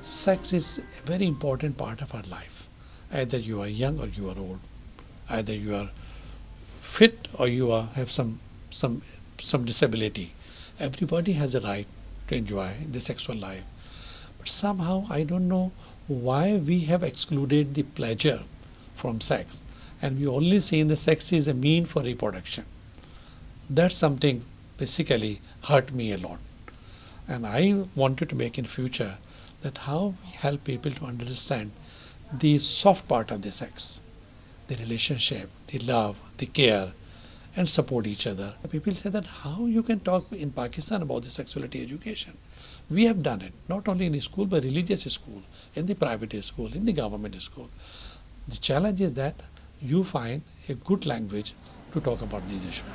Sex is a very important part of our life. Either you are young or you are old. Either you are fit or you have some disability. Everybody has a right to enjoy the sexual life. But somehow I don't know why we have excluded the pleasure from sex, and we only see the sex is a mean for reproduction. That's something basically hurt me a lot. And I wanted to make in future that how we help people to understand the soft part of the sex, the relationship, the love, the care, and support each other. People say that how you can talk in Pakistan about the sexuality education. We have done it, not only in school, but religious school, in the private school, in the government school. The challenge is that you find a good language to talk about these issues.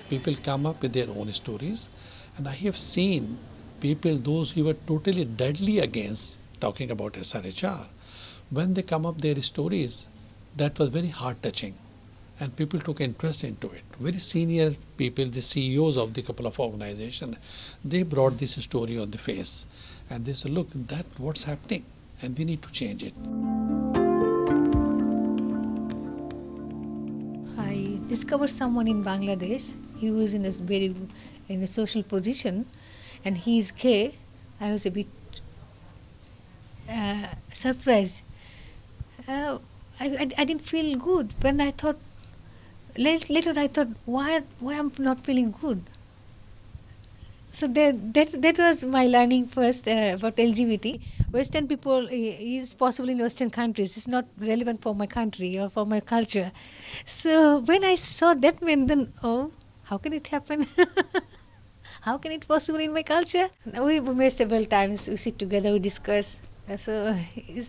People come up with their own stories, and I have seen people, those who were totally deadly against talking about SRHR, when they come up their stories, that was very heart-touching, and people took interest into it. Very senior people, the CEOs of the couple of organizations, they brought this story on the face, and they said, look, that's what's happening, and we need to change it. I discovered someone in Bangladesh. He was in a social position, and he's gay. I was a bit surprised. I didn't feel good. When I thought, later I thought, why I'm not feeling good? So that was my learning first about LGBT. Western people is possible in Western countries. It's not relevant for my country or for my culture. So when I saw that, then, oh, how can it happen? How can it possible in my culture? We met several times. We sit together, we discuss. So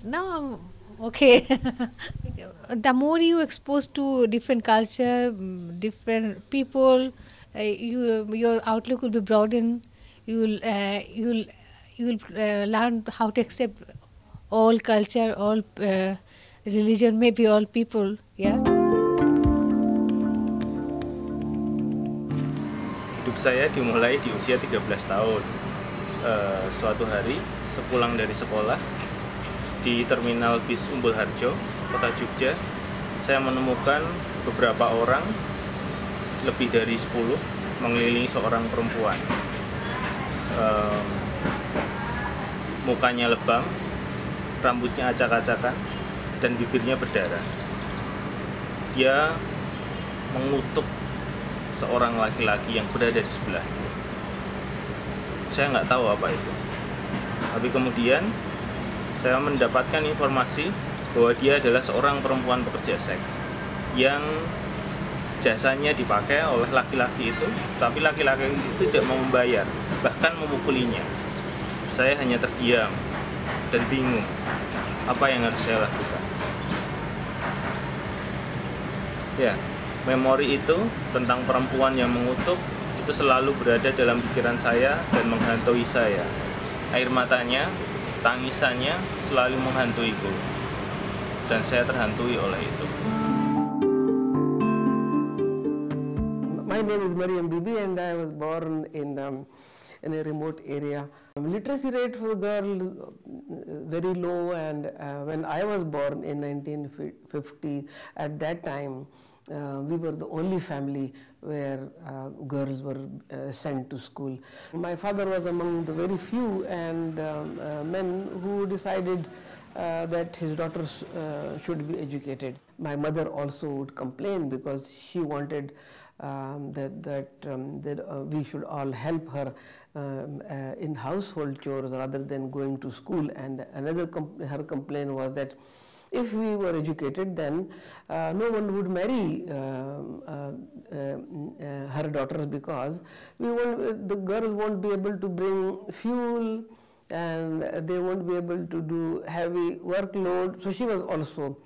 now I'm okay. The more you expose to different culture, different people, your outlook will be broadened. You'll learn how to accept all culture, all religion, maybe all people. Yeah. Hidup saya dimulai di usia 13 tahun. Suatu hari sepulang dari sekolah di Terminal Bis Umbul Harjo, Kota Jogja, saya menemukan beberapa orang, lebih dari 10, mengelilingi seorang perempuan. Mukanya lebam, rambutnya acak-acakan, dan bibirnya berdarah. Dia mengutuk seorang laki-laki yang berada di sebelahnya. Saya nggak tahu apa itu. Tapi kemudian saya mendapatkan informasi bahwa dia adalah seorang perempuan pekerja seks yang jasanya dipakai oleh laki-laki itu, tapi laki-laki itu tidak mau membayar, bahkan memukulinya. Saya hanya terdiam dan bingung apa yang harus saya lakukan. Ya, memori itu tentang perempuan yang mengutuk itu selalu berada dalam pikiran saya dan menghantui saya. Air matanya, tangisannya selalu menghantuiku, dan saya terhantui oleh itu. My name is Mariam Bibi, and I was born in a remote area. Literacy rate for girls very low, and when I was born in 1950, at that time, we were the only family where girls were sent to school. My father was among the very few men who decided that his daughters should be educated. My mother also would complain because she wanted that we should all help her in household chores rather than going to school. And another her complaint was that if we were educated, then no one would marry her daughters, because the girls won't be able to bring fuel and they won't be able to do heavy workload. So she was also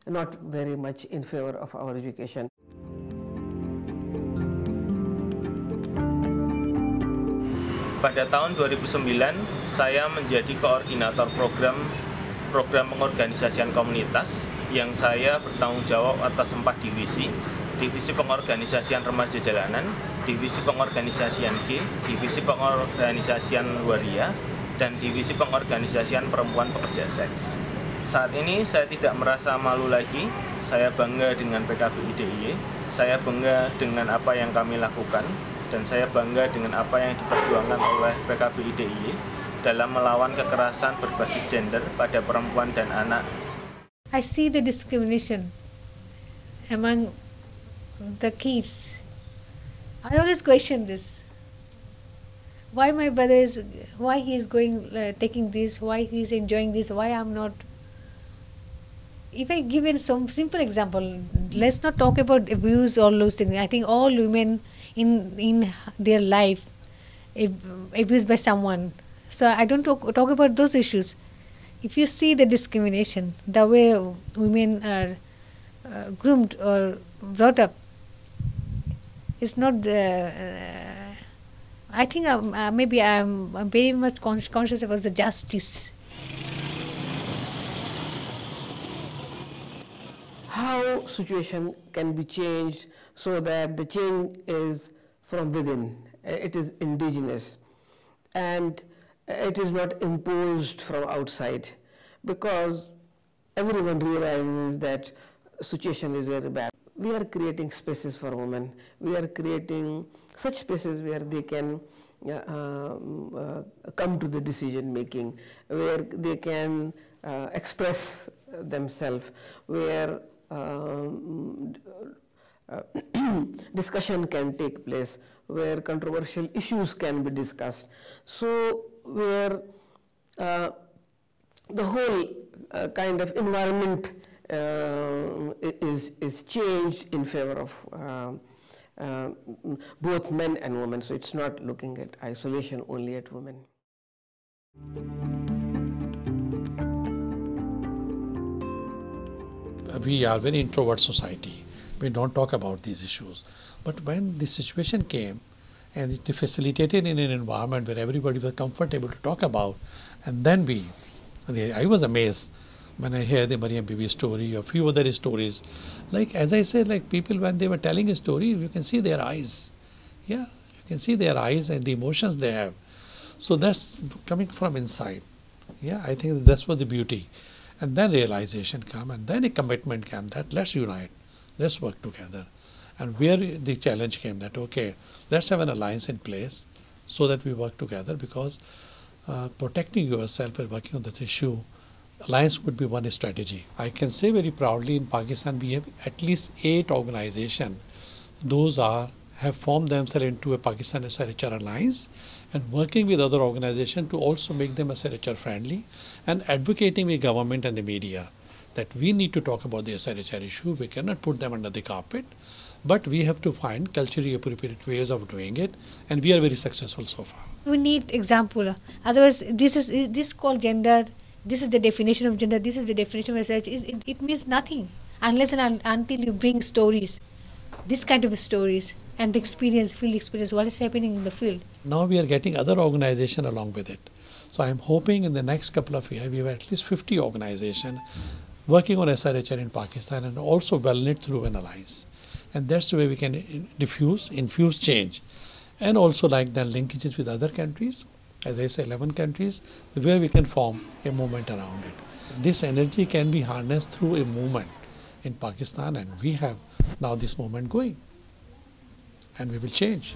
not very much in favor of our education. Pada tahun 2009, saya menjadi koordinator program pengorganisasian komunitas yang saya bertanggung jawab atas 4 divisi. Divisi pengorganisasian remaja jalanan, divisi pengorganisasian G, divisi pengorganisasian waria, dan divisi pengorganisasian perempuan pekerja seks. Saat ini saya tidak merasa malu lagi, saya bangga dengan PKB IDIY, saya bangga dengan apa yang kami lakukan, dan saya bangga dengan apa yang diperjuangkan oleh PKB IDIY dalam melawan kekerasan berbasis gender pada perempuan dan anak. I see the discrimination among the kids. I always question this. Why my brother is, why he is going, taking this, why he is enjoying this, why I'm not. If I give in some simple example, let's not talk about abuse or those things. I think all women in their life abused by someone. So I don't talk about those issues. If you see the discrimination, the way women are groomed or brought up, it's not the. I think maybe I'm very much conscious about the justice. How situation can be changed so that the change is from within, it is indigenous, and it is not imposed from outside, because everyone realizes that situation is very bad. We are creating spaces for women. We are creating such spaces where they can come to the decision making, where they can express themselves, where discussion can take place, where controversial issues can be discussed. So where the whole kind of environment is changed in favor of both men and women. So it's not looking at isolation only at women. We are a very introvert society. We don't talk about these issues. But when the situation came and it facilitated in an environment where everybody was comfortable to talk about, and then I was amazed when I hear the Mariam Bibi story or a few other stories. Like, as I said, like people, when they were telling a story, you can see their eyes. Yeah, you can see their eyes and the emotions they have. So that's coming from inside. Yeah, I think that's what the beauty. And then realization come, and then a commitment came that let's unite, let's work together. And where the challenge came that, okay, let's have an alliance in place so that we work together, because protecting yourself and working on this issue, alliance would be one strategy. I can say very proudly in Pakistan we have at least 8 organizations. Those have formed themselves into a Pakistan SRHR alliance and working with other organizations to also make them SRHR friendly and advocating with government and the media that we need to talk about the SRHR issue. We cannot put them under the carpet, but we have to find culturally appropriate ways of doing it, and we are very successful so far. We need example. Otherwise, this called gender. This is the definition of gender. This is the definition of research. It means nothing unless and until you bring stories, this kind of stories, and the experience, field experience, what is happening in the field. Now we are getting other organizations along with it. So I am hoping in the next couple of years we have at least 50 organizations working on SRHR in Pakistan and also well knit through an alliance. And that's the way we can infuse change. And also like the linkages with other countries, as I say 11 countries, where we can form a movement around it. This energy can be harnessed through a movement in Pakistan, and we have now this movement going, and we will change.